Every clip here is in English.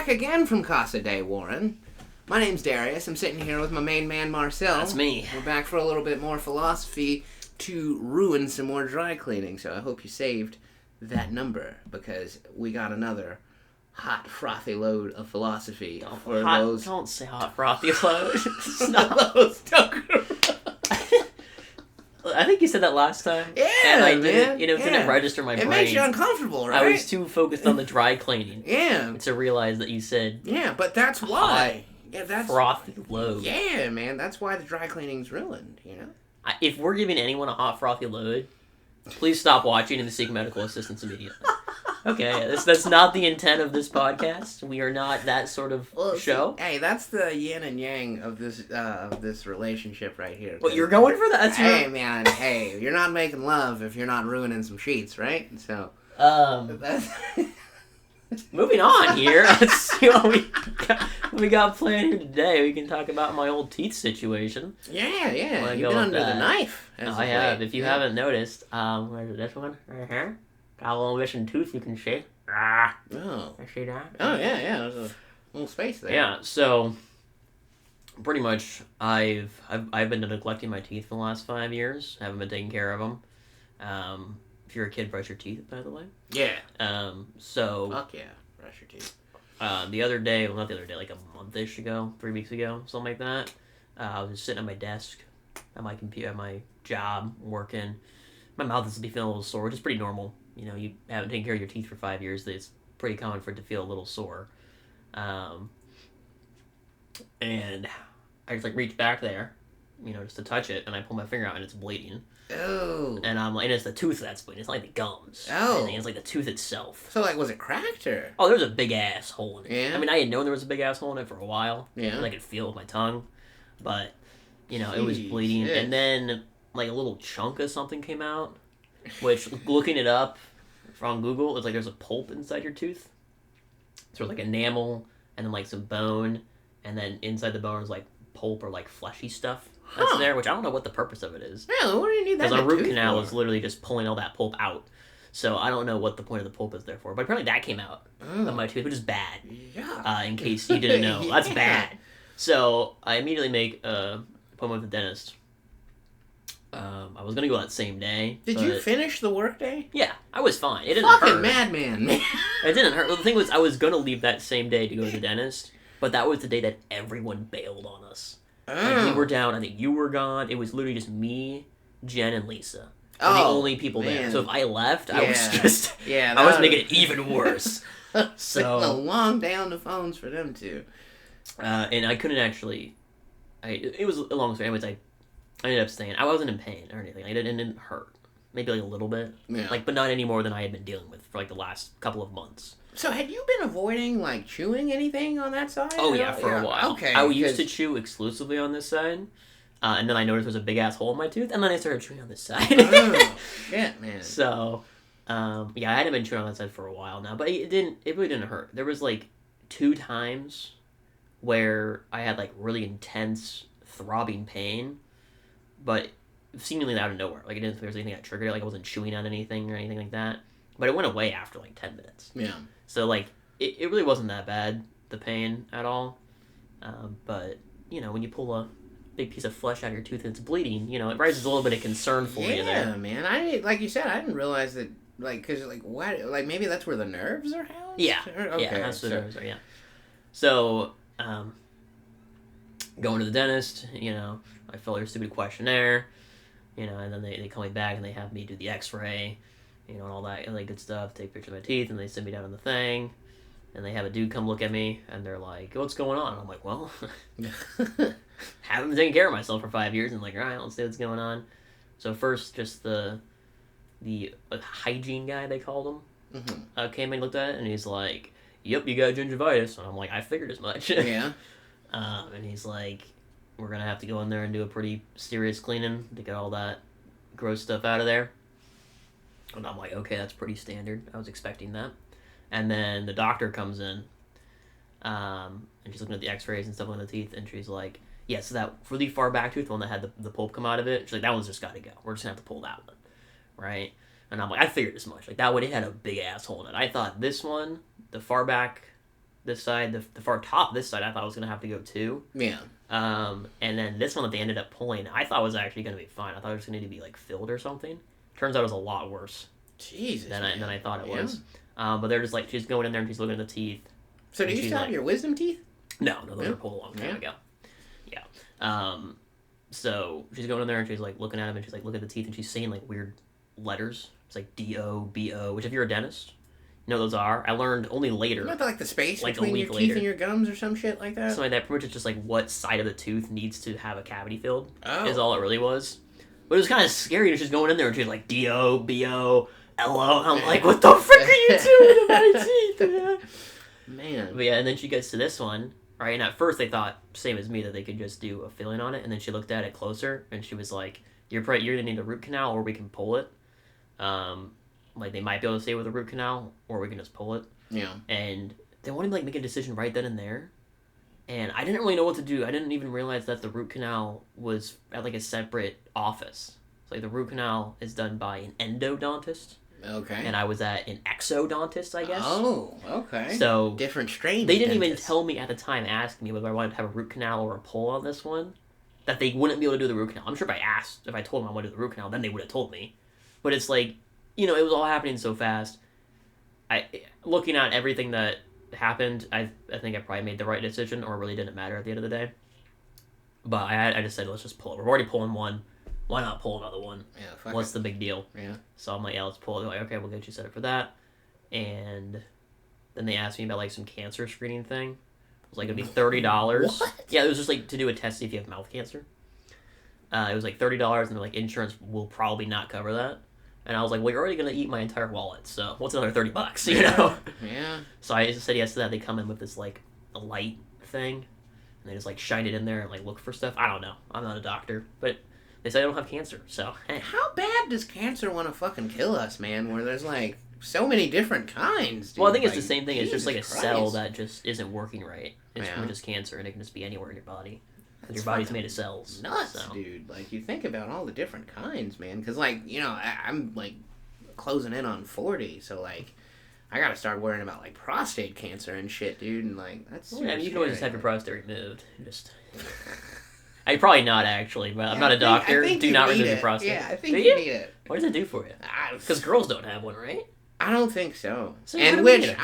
back again from Casa Day, Warren. My name's Darius. I'm sitting here with my main man, Marcel. That's me. We're back for a little bit more philosophy to ruin some more dry cleaning, so I hope you saved that number, because we got another hot, frothy load of philosophy for those... Don't say hot, frothy load. Not those I think you said that last time. Yeah, and I man. didn't register my brain. It makes you uncomfortable, right? I was too focused on the dry cleaning. Yeah. To realize that you said... Yeah, but that's why. Yeah, that's frothy load. Yeah, man, that's why the dry cleaning's ruined, you know? If we're giving anyone a hot, frothy load, please stop watching and seek medical assistance immediately. Okay, that's not the intent of this podcast. We are not that sort of show. See, hey, that's the yin and yang of this relationship right here. But you're going for that? Man, hey, you're not making love if you're not ruining some sheets, right? So, that's... Moving on here, let's see what we got planned here today. We can talk about my old teeth situation. Yeah, you've been under the knife. I have. If you haven't noticed, where's this one? Right here. Got a little missing tooth you can see. Oh. I see that? Oh, yeah, there's a little space there. Yeah, so, pretty much, I've been neglecting my teeth for the last 5 years. I haven't been taking care of them. If you're a kid, brush your teeth, by the way. Yeah. So... Fuck yeah, brush your teeth. The other day, well, not the other day, like a month-ish ago, 3 weeks ago, something like that, I was just sitting at my desk, at my computer, at my job, working. My mouth is feeling a little sore, which is pretty normal. You know, you haven't taken care of your teeth for 5 years, it's pretty common for it to feel a little sore. And I just, reach back there, just to touch it, and I pull my finger out, and it's bleeding. Oh. And I'm like, and it's the tooth that's bleeding. It's not like the gums. Oh. It's like the tooth itself. So, was it cracked, or? Oh, there was a big-ass hole in it. Yeah? I mean, I had known there was a big-ass hole in it for a while. Yeah. I could feel it with my tongue. But, it was bleeding. And then, a little chunk of something came out. Which, looking it up from Google, it's like there's a pulp inside your tooth. Sort of enamel, and then, some bone. And then inside the bone is, pulp or, fleshy stuff. That's there, which I don't know what the purpose of it is. Yeah, what do you need that? Because a root canal is literally just pulling all that pulp out. So I don't know what the point of the pulp is there for. But apparently that came out of my tooth, which is bad. Yeah. In case you didn't know. That's bad. So I immediately make an appointment with the dentist. I was going to go that same day. Did you finish the workday? Yeah, I was fine. It didn't Fucking hurt. madman. It didn't hurt. Well, the thing was, I was going to leave that same day to go to the dentist. But that was the day that everyone bailed on us. We were down, I think you were gone. It was literally just me, Jen, and Lisa. Were the only people there. So if I left, I was just... I was making it even worse. So a long day on the phones for them two. And I couldn't actually... It was a long story. Anyways, I ended up staying. I wasn't in pain or anything. It didn't hurt. Maybe a little bit. Yeah. But not any more than I had been dealing with for the last couple of months. So had you been avoiding chewing anything on that side? Oh yeah, for a while. Okay. I used to chew exclusively on this side, and then I noticed there was a big ass hole in my tooth, and then I started chewing on this side. Oh shit, man. So, I hadn't been chewing on that side for a while now, but it really didn't hurt. There was 2 times where I had really intense throbbing pain, but seemingly out of nowhere. I didn't think there was anything that triggered it. I wasn't chewing on anything or anything like that. But it went away after 10 minutes. Yeah. So it really wasn't that bad, the pain at all. But when you pull a big piece of flesh out of your tooth and it's bleeding, it raises a little bit of concern for you there. Yeah, man. I like you said, I didn't realize that because what maybe that's where the nerves are housed. Yeah. Okay. Yeah, that's where the nerves are. Yeah. So going to the dentist, I fill their stupid questionnaire, and then they call me back and they have me do the X-ray. And all that good stuff, take pictures of my teeth, and they send me down on the thing, and they have a dude come look at me, and they're like, what's going on? And I'm like, well, haven't been taking care of myself for 5 years, and all right, let's see what's going on. So first, just the hygiene guy, they called him, came and looked at it, and he's like, yep, you got gingivitis, and I'm like, I figured as much. Yeah. And he's like, we're going to have to go in there and do a pretty serious cleaning to get all that gross stuff out of there. And I'm like, okay, that's pretty standard. I was expecting that. And then the doctor comes in, and she's looking at the x-rays and stuff on the teeth, and she's like, yeah, so that for the far back tooth, the one that had the pulp come out of it, she's like, that one's just got to go. We're just going to have to pull that one, right? And I'm like, I figured as much. That one, it had a big asshole in it. I thought this one, the far back this side, the far top this side, I thought I was gonna have to go too. Yeah. And then this one that they ended up pulling, I thought was actually gonna be fine. I thought it was gonna need to be like filled or something. Turns out it was a lot worse. Jesus. Than I thought it was. But they're just like, she's going in there and she's looking at the teeth. So do you still have your wisdom teeth? No, those were pulled a long time ago. Yeah. So she's going in there and she's like looking at them and she's like looking at the teeth and she's saying like weird letters. It's like D-O, B-O, which if you're a dentist, you know what those are. I learned only later. Not like the space like between your teeth and your gums or some shit like that? Something like that. Pretty much it's just like what side of the tooth needs to have a cavity filled is Oh. all it really was. But it was kind of scary to just going in there and she's like D-O, B-O, L-O. I'm like, what the frick are you doing to my teeth, man? Man. But yeah, and then she gets to this one, right? And at first they thought, same as me, that they could just do a filling on it. And then she looked at it closer and she was like, you're going to need a root canal or we can pull it. Like they might be able to stay with a root canal or we can just pull it. Yeah. And they wanted to like make a decision right then and there. And I didn't really know what to do. I didn't even realize that the root canal was at like a separate office. So like the root canal is done by an endodontist. Okay. And I was at an exodontist, I guess. Oh, okay. So different strain. They didn't even tell me at the time, ask me whether I wanted to have a root canal or a pull on this one, that they wouldn't be able to do the root canal. I'm sure if I told them I wanted to do the root canal, then they would have told me. But it's like, you know, it was all happening so fast. Looking at everything that happened, I think I probably made the right decision, or it really didn't matter at the end of the day. But I just said, let's just pull it. We're already pulling one. Why not pull another one? Yeah, fuck What's it. the big deal? Yeah. So I'm like, yeah, let's pull it. They're like, okay, we'll get you set up for that. And then they asked me about like some cancer screening thing. It was like it'd be $30. What? Yeah, it was just like to do a test to see if you have mouth cancer. It was like $30, and they're like, insurance will probably not cover that. And I was like, well, you're already gonna eat my entire wallet, so what's another $30? You know? Yeah. So I just said yes to that. They come in with this like a light thing, and they just like shine it in there and like look for stuff. I don't know. I'm not a doctor, but they say I don't have cancer, so hey. How bad does cancer want to fucking kill us, man? Where there's like so many different kinds. Dude. Well, I think it's like, the same thing. It's just like a Jesus cell Christ. that just isn't working right. It's Yeah. just cancer, and it can just be anywhere in your body. Because That's your body's fucking made of cells. Nuts, so. dude. Like, you think about all the different kinds, man. Because, like, you know, I'm, like, closing in on 40, so, like, I gotta start worrying about, like, prostate cancer and shit, dude. And, like, that's Well, I mean, you can always just have your scary. prostate removed. Just... I probably not, actually, but I'm not a doctor. I think Do you not need remove it. your prostate. Yeah, I think Do you you? need it. What does it do for you? Because girls don't have one, right? I don't think so. So what And do which, we need?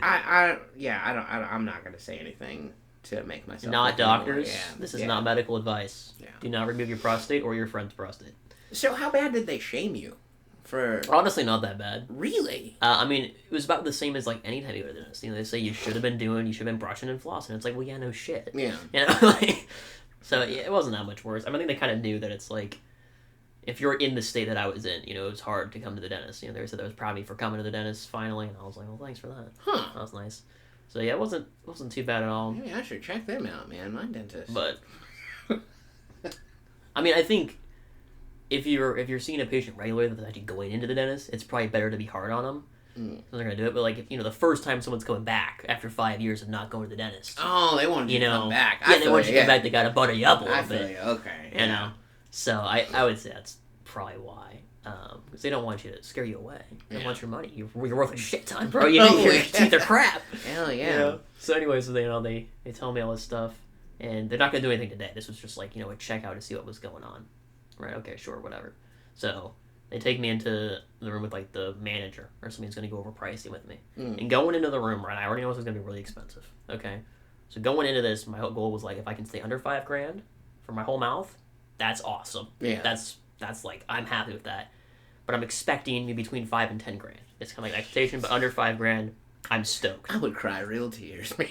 I'm not gonna say anything to make myself Not look anymore. doctors. Yeah, This is yeah. not medical advice. Yeah. Do not remove your prostate or your friend's prostate. So how bad did they shame you? For Honestly, not that bad. really? I mean, it was about the same as like any time you go to the dentist. You know, they say you should have been brushing and flossing. It's like, well, yeah, no shit. Yeah. You know, like, so yeah, it wasn't that much worse. I mean, I think they kind of knew that it's like, if you're in the state that I was in, you know, it was hard to come to the dentist. You know, they said they was proud of me for coming to the dentist finally, and I was like, well, thanks for that. Huh. That was nice. So yeah, it wasn't too bad at all. Maybe I should check them out, man. My dentist. But I mean, I think if you're seeing a patient regularly that's actually going into the dentist, it's probably better to be hard on them. Mm. So they're gonna do it. But like, if, you know, the first time someone's going back after 5 years of not going to the dentist, Oh, they wanted you to come back. Yeah, they want you to come back. They gotta butter you up a I little feel bit. you. Okay. You know. So I would say that's probably why. Because they don't want you to scare you away. They Yeah. want your money. You're worth a shit ton, bro. You Oh, know, your yeah. teeth are crap. Hell yeah. You know? So anyways, they tell me all this stuff, and they're not gonna do anything today. This was just like, you know, a checkout to see what was going on. Right? Okay, sure, whatever. So they take me into the room with like the manager or somebody who's gonna go over pricing with me. Mm. And going into the room, right? I already know this is gonna be really expensive. Okay. So going into this, my whole goal was like, if I can stay under $5,000 for my whole mouth, that's awesome. Yeah. That's like, I'm happy with that. But I'm expecting maybe between $5,000 and $10,000. It's kind of like an expectation, but under $5,000, I'm stoked. I would cry real tears, man.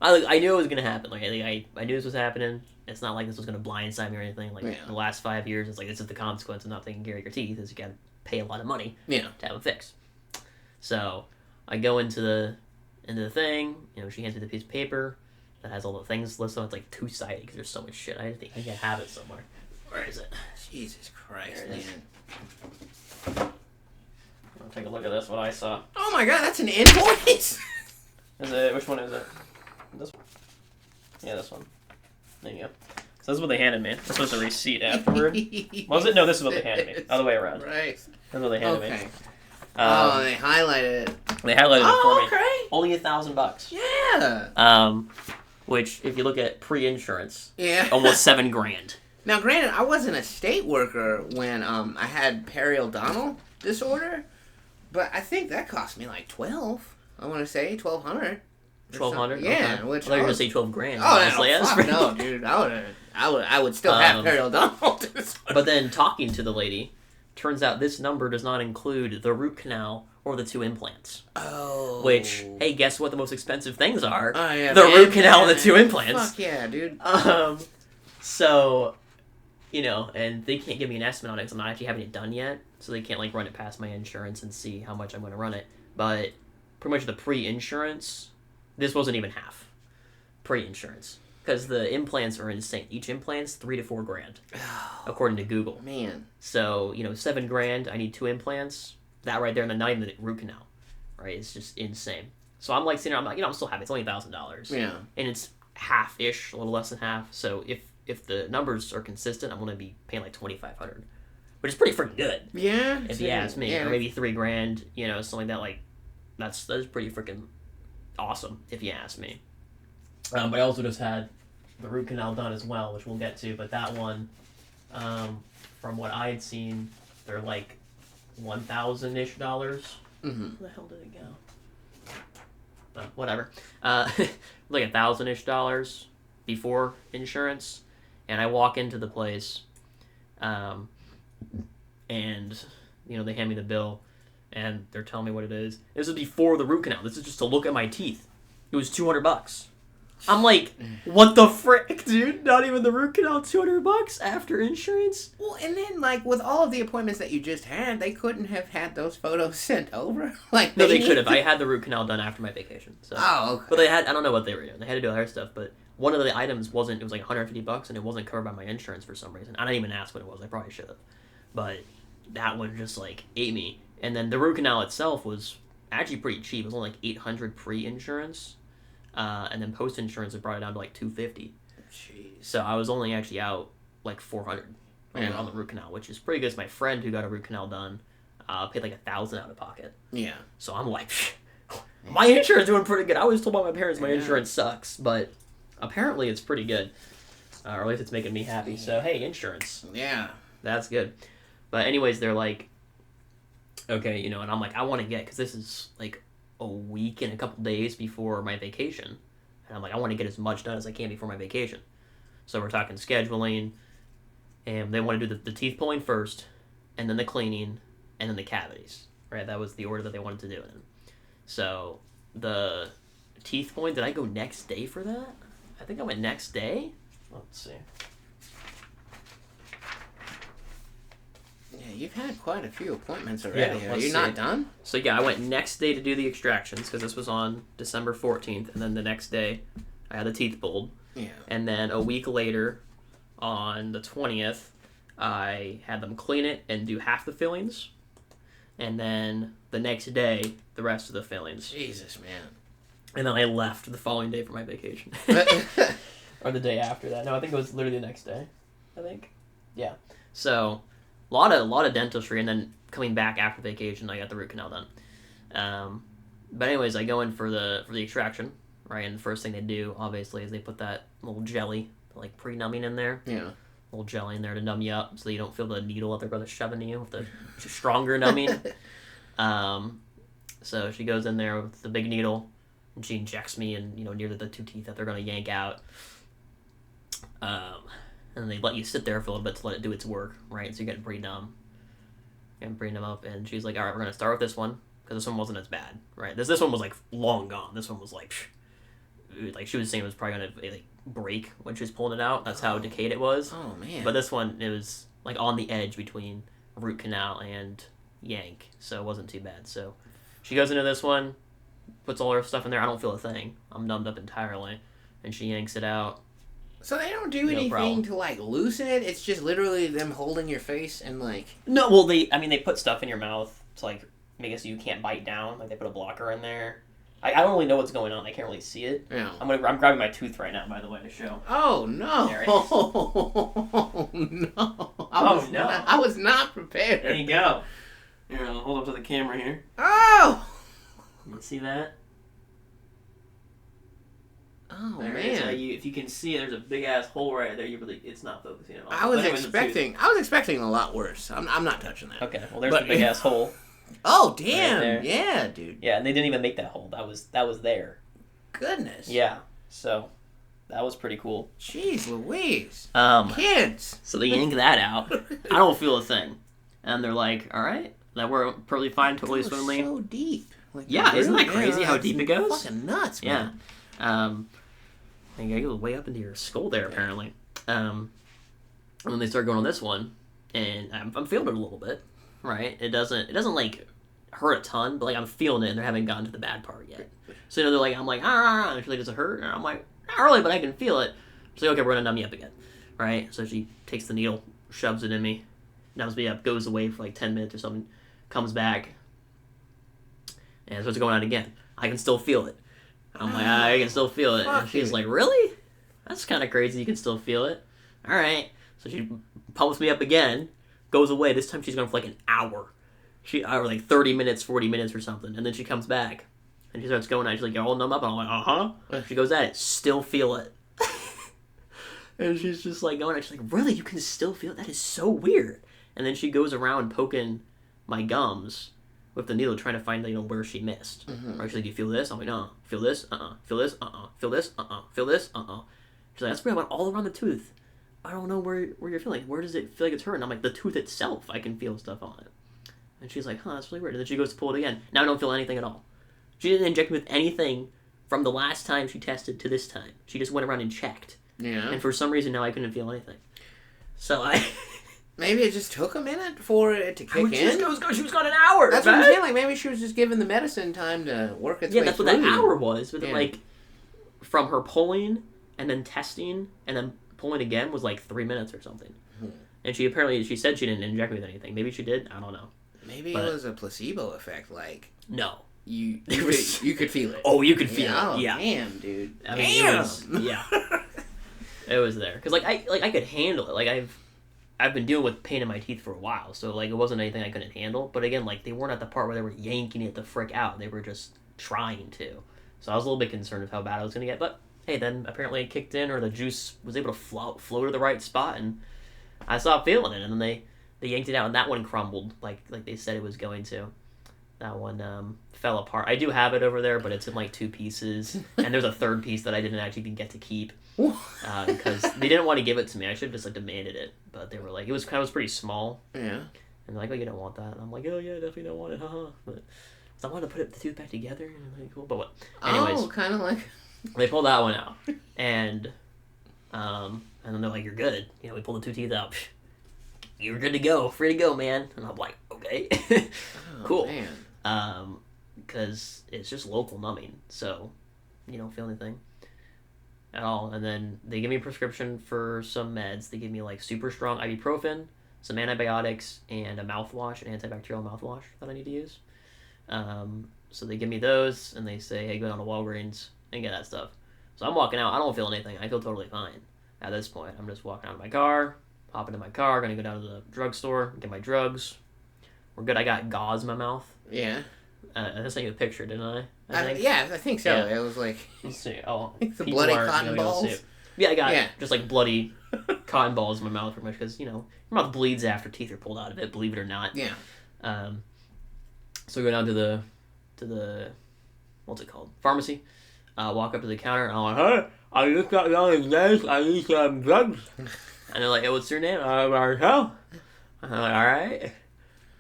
I knew it was gonna happen. Like I knew this was happening. It's not like this was gonna blindside me or anything. Like Yeah. the last 5 years, it's like this is the consequence of not taking care of your teeth. Is you gotta pay a lot of money Yeah. to have them fixed. So I go into the thing. You know, she hands me the piece of paper that has all the things listed on. It's like 2-sided because there's so much shit. I think I can have it somewhere. Where is it? Jesus Christ, There it is. man. I'll take a look at this. What I saw. Oh my God, that's an invoice. Is it? Which one is it? This one? Yeah, this one. There you go. So this is what they handed me. This was the receipt afterward. Was it? No, this is what they handed me. Other way around. Right. That's what they handed me. Okay. Oh, they highlighted it. They highlighted it for me. Okay. Only $1,000. Yeah. Which if you look at pre-insurance, Yeah. almost $7,000. Now, granted, I wasn't a state worker when I had periodontal disorder, but I think that cost me like 12. I want to say 1,200. 1,200. Yeah, Okay. which I thought you were gonna say $12,000. Oh honestly. no, fuck no, dude! I would still have periodontal disorder. But then talking to the lady, turns out this number does not include the root canal or the 2 implants. Oh. Which, hey, guess what the most expensive things are? Oh, yeah, the root canal and the 2 implants. Fuck yeah, dude. So, and they can't give me an estimate on it because I'm not actually having it done yet. So they can't, run it past my insurance and see how much I'm going to run it. But pretty much the pre-insurance, this wasn't even half. Pre-insurance. Because the implants are insane. Each implant's $3,000 to $4,000, according to Google. Man. So, $7,000, I need 2 implants. That right there, and then not even the root canal, right? It's just insane. So I'm sitting there, I'm I'm still happy. It's only $1,000. Yeah. And it's half-ish, a little less than half. So if the numbers are consistent, I'm going to be paying like $2,500, which is pretty freaking good. Yeah. If you ask me, yeah. or maybe $3,000, something like that. That's pretty freaking awesome, if you ask me. But I also just had the root canal done as well, which we'll get to. But that one, from what I had seen, they're like $1,000-ish. Mm-hmm. Where the hell did it go? Whatever. Like $1,000-ish before insurance, and I walk into the place, and they hand me the bill, and they're telling me what it is. This is before the root canal. This is just to look at my teeth. It was $200. I'm like, what the frick, dude? Not even the root canal, $200 after insurance? Well, and then, with all of the appointments that you just had, they couldn't have had those photos sent over? No, they could have. I had the root canal done after my vacation. So. Oh, okay. But I don't know what they were doing. They had to do other stuff, but one of the items it was like $150, and it wasn't covered by my insurance for some reason. I didn't even ask what it was. I probably should have. But that one just, ate me. And then the root canal itself was actually pretty cheap. It was only $800 pre-insurance. And then post-insurance, it brought it down to $250. Jeez. So I was only actually out $400 on the root canal, which is pretty good. It's my friend who got a root canal done paid $1,000 out of pocket. Yeah. So I'm like, my insurance is doing pretty good. I always told my parents my insurance sucks, but apparently it's pretty good. Or at least it's making me happy. So hey, insurance. Yeah. That's good. But anyways, they're like, okay, and I'm like, I want to get, because this is a week and a couple days before my vacation, and I'm like, I want to get as much done as I can before my vacation. So we're talking scheduling, and they want to do the teeth pulling first, and then the cleaning, and then the cavities. Right, that was the order that they wanted to do it in. So the teeth pulling, did I go next day for that? I think I went next day. Let's see. Yeah, you've had quite a few appointments already. Yeah, Are you not done? So yeah, I went next day to do the extractions, because this was on December 14th, and then the next day I had the teeth pulled. Yeah. And then a week later, on the 20th, I had them clean it and do half the fillings. And then the next day, the rest of the fillings. Jesus, man. And then I left the following day for my vacation. Or the day after that. No, I think it was literally the next day. I think. Yeah. So, a lot of dentistry, and then coming back after vacation, I got the root canal done. But anyways, I go in for the extraction, right? And the first thing they do, obviously, is they put that little jelly, pre-numbing in there. Yeah. Little jelly in there to numb you up, so you don't feel the needle that they're going to shove into you with the stronger numbing. So she goes in there with the big needle, and she injects me in, near the 2 teeth that they're going to yank out. And they let you sit there for a little bit to let it do its work, right? So you get pretty numb. And bring them up, and she's like, all right, we're going to start with this one, because this one wasn't as bad, right? This one was, long gone. This one was, she was saying it was probably going to, break when she was pulling it out. That's how decayed it was. Oh, man. But this one, it was, on the edge between root canal and yank, so it wasn't too bad. So she goes into this one, puts all her stuff in there. I don't feel a thing. I'm numbed up entirely. And she yanks it out. So they don't do anything to, loosen it? It's just literally them holding your face and, No, well, they put stuff in your mouth to, make it so you can't bite down. They put a blocker in there. I don't really know what's going on. I can't really see it. Yeah. I'm grabbing my tooth right now, by the way, to show. Oh, no. There it is. Oh, no. No. I was not prepared. There you go. Here, I'll hold up to the camera here. Oh! You see that? Oh There man! is, if you can see, there's a big ass hole right there. It's not focusing at all. I was expecting a lot worse. I'm not touching that. Okay, well, there's the big ass hole. Oh damn! Right Yeah, dude. Yeah, and they didn't even make that hole. That was there. Goodness. Yeah. So that was pretty cool. Jeez Louise. Kids. So they yank that out. I don't feel a thing, and they're like, "All right, that worked perfectly fine, totally swimmingly." So deep. Like, Yeah, isn't that crazy how deep it goes? Fucking nuts, man. Yeah. And it goes way up into your skull there, apparently. And then they start going on this one, and I'm feeling it a little bit, right? It doesn't like hurt a ton, but like I'm feeling it, and they haven't gotten to the bad part yet. So they're like, I'm like, and she's like, does it hurt? And I'm like, not really, but I can feel it. She's like, okay, we're gonna numb you up again, right? So she takes the needle, shoves it in me, numbs me up, goes away for like 10 minutes or something, comes back, and starts going on again. I can still feel it. I'm like, I can still feel it. And she's like, really? That's kind of crazy. You can still feel it. All right. So she pumps me up again, goes away. This time she's going for like an hour. Or like 30 minutes, 40 minutes or something. And then she comes back. And she starts going on. She's like, you're all numb up? And I'm like, uh-huh. She goes at it. Still feel it. And she's just like going. She's like, really? You can still feel it? That is so weird. And then she goes around poking my gums with the needle, trying to find where she missed. Mm-hmm. Right? She's like, do you feel this? I'm like, no. Feel this? Feel this? Feel this? Feel this? She's like, that's weird. I went all around the tooth. I don't know where you're feeling. Where does it feel like it's hurting? I'm like, the tooth itself, I can feel stuff on it. And she's like, that's really weird. And then she goes to pull it again. Now I don't feel anything at all. She didn't inject me with anything from the last time she tested to this time. She just went around and checked. Yeah. And for some reason now I couldn't feel anything. So Maybe it just took a minute for it to kick in. She was gone an hour. That's what I'm saying. Like, maybe she was just giving the medicine time to work its way through. Yeah, that's what that hour was. But then, like, from her pulling and then testing and then pulling again was like 3 minutes or something. And she said she didn't inject me with anything. Maybe she did. I don't know. Maybe it was a placebo effect. Like, no. You could feel it. Oh, you could feel it. Oh, yeah. Damn, dude. I mean, yeah. It was there. Because, like, I could handle it. Like, I've been dealing with pain in my teeth for a while, so like it wasn't anything I couldn't handle. But again, like they weren't at the part where they were yanking it the frick out. They were just trying to. So I was a little bit concerned of how bad I was gonna get. But hey, then apparently it kicked in, or the juice was able to flow to the right spot, and I stopped feeling it. And then they yanked it out, and that one crumbled like they said it was going to. That one fell apart. I do have it over there, but it's in like 2 pieces, and there's a third piece that I didn't actually even get to keep. Because they didn't want to give it to me. I should have just like demanded it, but they were like, it was pretty small. Yeah. And they're like, oh, you don't want that. And I'm like, oh yeah, definitely don't want it, haha. But so I wanted to put the tooth back together, and I'm like, cool. But what? Anyways, kind of like they pulled that one out, and then they're like, you're good. We pulled the 2 teeth out. You're good to go, free to go, man. And I'm like, okay, cool. Man. Because it's just local numbing, so you don't feel anything at all. And then they give me a prescription for some meds. They give me like super strong ibuprofen, some antibiotics, and a mouthwash, an antibacterial mouthwash that I need to use. So they give me those, and they say, hey, go down to Walgreens and get that stuff. So I'm walking out. I don't feel anything. I feel totally fine at this point. I'm just walking out of my car, hop into my car, gonna go down to the drugstore, get my drugs. We're good. I got gauze in my mouth. Yeah. I sent you a picture, didn't I? I think so. Yeah. It was like... Let's see. Oh, the bloody cotton balls. Yeah, I got just like bloody cotton balls in my mouth pretty much because, your mouth bleeds after teeth are pulled out of it, believe it or not. Yeah. So we go down to the what's it called? Pharmacy. Walk up to the counter, and I'm like, hey, I just got down this. I need some drugs. And they're like, hey, what's your name? I'm like, oh. I'm like, all right.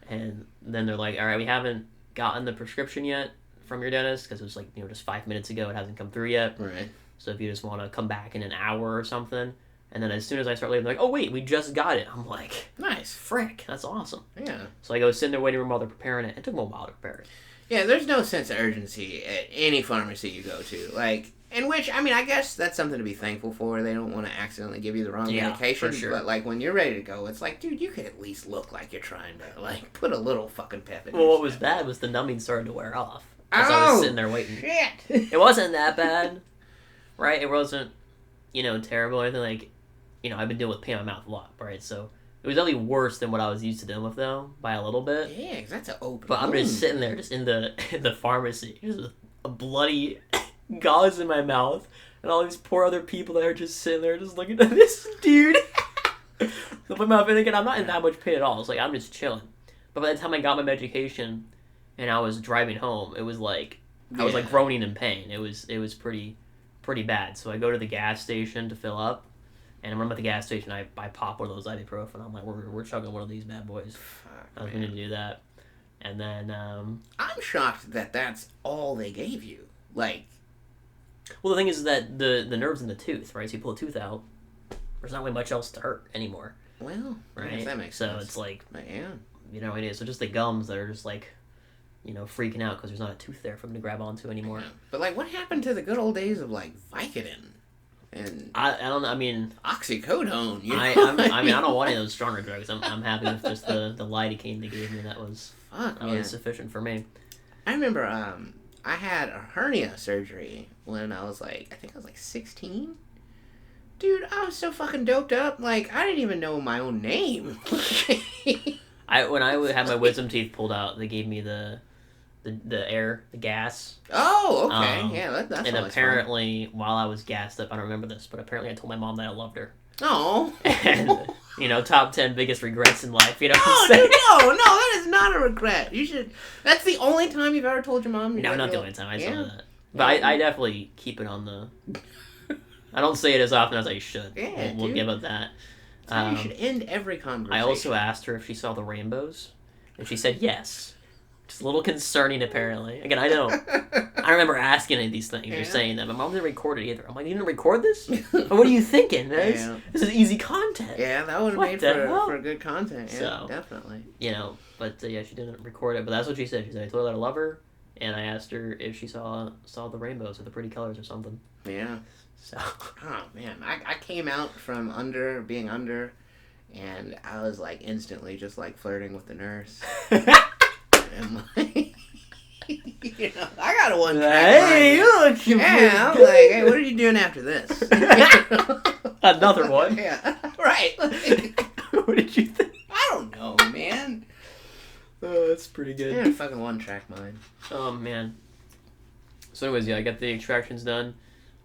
And then they're like, all right, we haven't gotten the prescription yet from your dentist because it was like, just 5 minutes ago. It hasn't come through yet. Right. So if you just want to come back in an hour or something. And then as soon as I start leaving, they're like, oh, wait, we just got it. I'm like, nice. Frick, that's awesome. Yeah. So I go sit in their waiting room while they're preparing it. It took them a while to prepare it. Yeah, there's no sense of urgency at any pharmacy you go to. Like, in which, I mean, I guess that's something to be thankful for. They don't want to accidentally give you the wrong medication. For sure. But, like, when you're ready to go, it's like, dude, you could at least look like you're trying to, like, put a little fucking pep in Well, what was bad was the numbing started to wear off. As I was sitting there waiting. Shit! It wasn't that bad, right? It wasn't, terrible or anything. Like, I've been dealing with pain in my mouth a lot, right? So it was definitely worse than what I was used to dealing with, though, by a little bit. Yeah, because that's an open But I'm just sitting there, just in the pharmacy, just with a bloody gauze in my mouth. And all these poor other people that are just sitting there just looking at this dude. So my mouth, and again, I'm not in that much pain at all. It's like, I'm just chilling. But by the time I got my medication and I was driving home, it was like, I was like groaning in pain. It was pretty bad. So I go to the gas station to fill up. And when I'm at the gas station, I pop one of those ibuprofen. I'm like, we're chugging one of these bad boys. Fuck, I was going to do that. And then... I'm shocked that that's all they gave you. Like... Well, the thing is that the nerve's in the tooth, right? So you pull a tooth out, there's not really much else to hurt anymore. Well, right? I guess that makes sense. So it's like... Yeah. You know what it is. So just the gums that are just like, freaking out because there's not a tooth there for them to grab onto anymore. Yeah. But, like, what happened to the good old days of, like, Vicodin? And I don't know. I mean, oxycodone. You know? I mean, I don't want any of those stronger drugs. I'm happy with just the lidocaine they gave me. That was sufficient for me. I remember I had a hernia surgery when I was like, I think I was like 16. Dude, I was so fucking doped up. Like, I didn't even know my own name. When I had my wisdom teeth pulled out, they gave me the gas. Oh, okay. Yeah, that's and apparently, while I was gassed up, I don't remember this, but apparently I told my mom that I loved her. Oh. And, top 10 biggest regrets in life, what I'm saying? Dude, no, that is not a regret. You should, that's the only time you've ever told your mom? No, not the only time I saw that. But I definitely keep it on the... I don't say it as often as I should. Yeah, we'll give it that. So you should end every conversation. I also asked her if she saw the rainbows, and she said yes. Just a little concerning, apparently. Again, I don't remember asking any of these things or saying them. My mom didn't record it either. I'm like, you didn't record this? What are you thinking? This is easy content. Yeah, that would have made for good content. Yeah, so, definitely. But she didn't record it. But that's what she said. She said, I told her that I love her, and I asked her if she saw the rainbows or the pretty colors or something. Yeah. So. Oh, man. I came out from being under, and I was, like, instantly just, like, flirting with the nurse. And, like, I got a one track. Hey, you look cute. Yeah, I'm like, hey, what are you doing after this? Another one. Yeah, right. What did you think? I don't know, man. Oh, that's pretty good. Yeah, fucking one track mind. Oh, man. So anyways, I got the extractions done.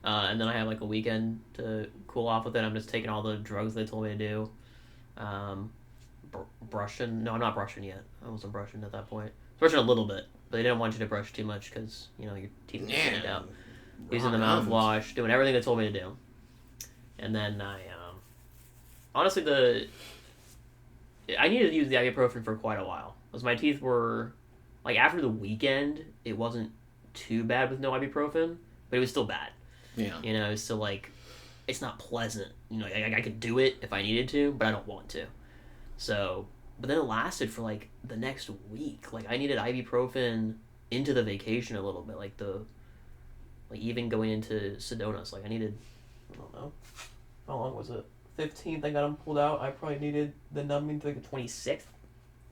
And then I have like a weekend to cool off with it. I'm just taking all the drugs they told me to do. Brushing. No, I'm not brushing yet. I wasn't brushing at that point. Brushing a little bit, but they didn't want you to brush too much because, your teeth get cleaned out. Using the mouthwash, doing everything they told me to do. And then honestly, I needed to use the ibuprofen for quite a while. Because my teeth were, like, after the weekend, it wasn't too bad with no ibuprofen, but it was still bad. Yeah. It was still, like, it's not pleasant. I could do it if I needed to, but I don't want to. So, but then it lasted for, like, the next week. Like, I needed ibuprofen into the vacation a little bit. Like, even going into Sedona. Like, I needed, I don't know. How long was it? 15th I got them pulled out. I probably needed the numbing to, like, the 26th.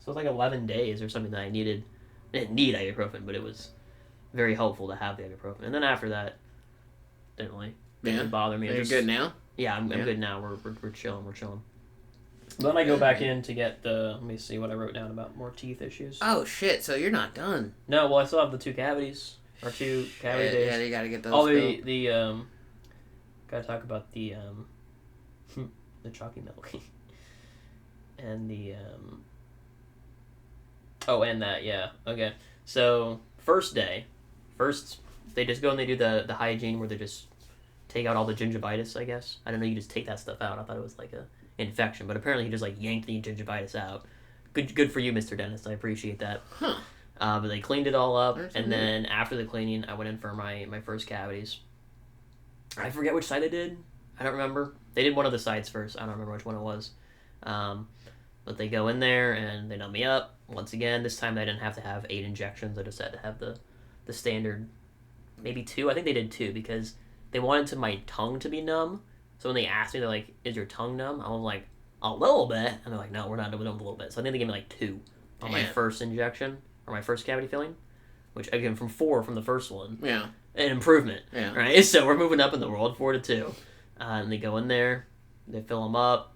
So it was, like, 11 days or something that I needed. I didn't need ibuprofen, but it was very helpful to have the ibuprofen. And then after that, didn't really bother me. Are you good now? Yeah, I'm good now. We're chilling. Then I go back in to get let me see what I wrote down about more teeth issues. Oh, shit, so you're not done. No, well, I still have the 2 cavities. Or 2 cavity days. Yeah, you gotta get those gotta talk about the chalky milk. And and that, yeah. Okay. So, first day, they just go and they do the hygiene where they just take out all the gingivitis, I guess. I don't know, you just take that stuff out. I thought it was like a infection, but apparently he just like yanked the gingivitis out. Good for you, Mr. Dentist. I appreciate that. Huh. But they cleaned it all up, and then after the cleaning, I went in for my first cavities. I forget which side they did. I don't remember. They did one of the sides first. I don't remember which one it was. But they go in there and they numb me up. Once again, this time I didn't have to have 8 injections. I just had to have the standard, maybe 2. I think they did 2 because they wanted my tongue to be numb. So when they asked me, they're like, is your tongue numb? I was like, a little bit. And they're like, no, we're not doing it a little bit. So I think they gave me like 2 on my first injection, or my first cavity filling, which, again, from 4 from the first one. Yeah. An improvement. Yeah. Right? So we're moving up in the world, 4 to 2. And they go in there, they fill them up,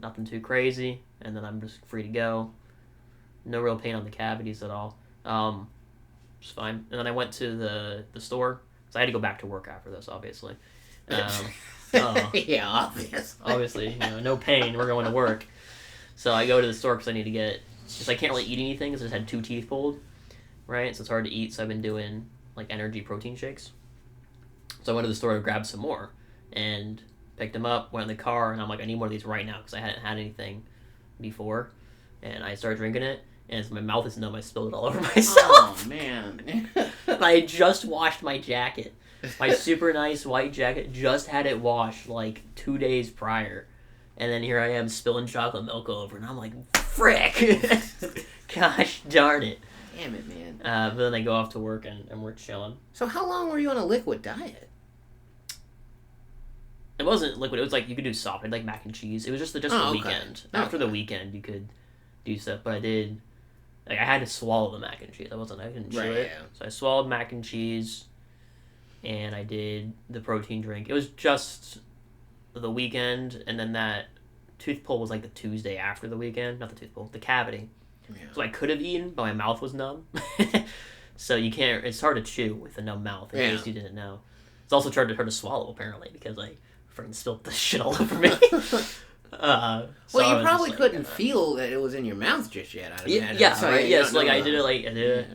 nothing too crazy, and then I'm just free to go. No real pain on the cavities at all. It's fine. And then I went to the store, so I had to go back to work after this, obviously. Yeah, obviously. Obviously, no pain. We're going to work. So I go to the store because I need to get. Just I can't really eat anything because I just had 2 teeth pulled, right? So it's hard to eat. So I've been doing like energy protein shakes. So I went to the store to grab some more and picked them up. Went in the car and I'm like, I need one of these right now because I hadn't had anything before. And I started drinking it, and as my mouth is numb, I spilled it all over myself. Oh man! And I just washed my jacket. My super nice white jacket, just had it washed like 2 days prior. And then here I am spilling chocolate milk all over, and I'm like, frick! Gosh darn it. Damn it, man. But then I go off to work, and we're chilling. So how long were you on a liquid diet? It wasn't liquid, it was like you could do soft, like mac and cheese. It was just the weekend. Okay. After the weekend, you could do stuff, but I did... Like, I had to swallow the mac and cheese. I couldn't chew it. Yeah. So I swallowed mac and cheese, and I did the protein drink. It was just the weekend, and then that tooth pull was like the Tuesday after the weekend. Not the tooth pull, the cavity. Yeah. So I could have eaten, but my mouth was numb. So you can't, it's hard to chew with a numb mouth, in case you didn't know. It's also hard to swallow, apparently, because I freaking spilled the shit all over me. Well, you probably couldn't feel that it was in your mouth just yet. I'd imagine. Yeah, so right. Yes, like I did it,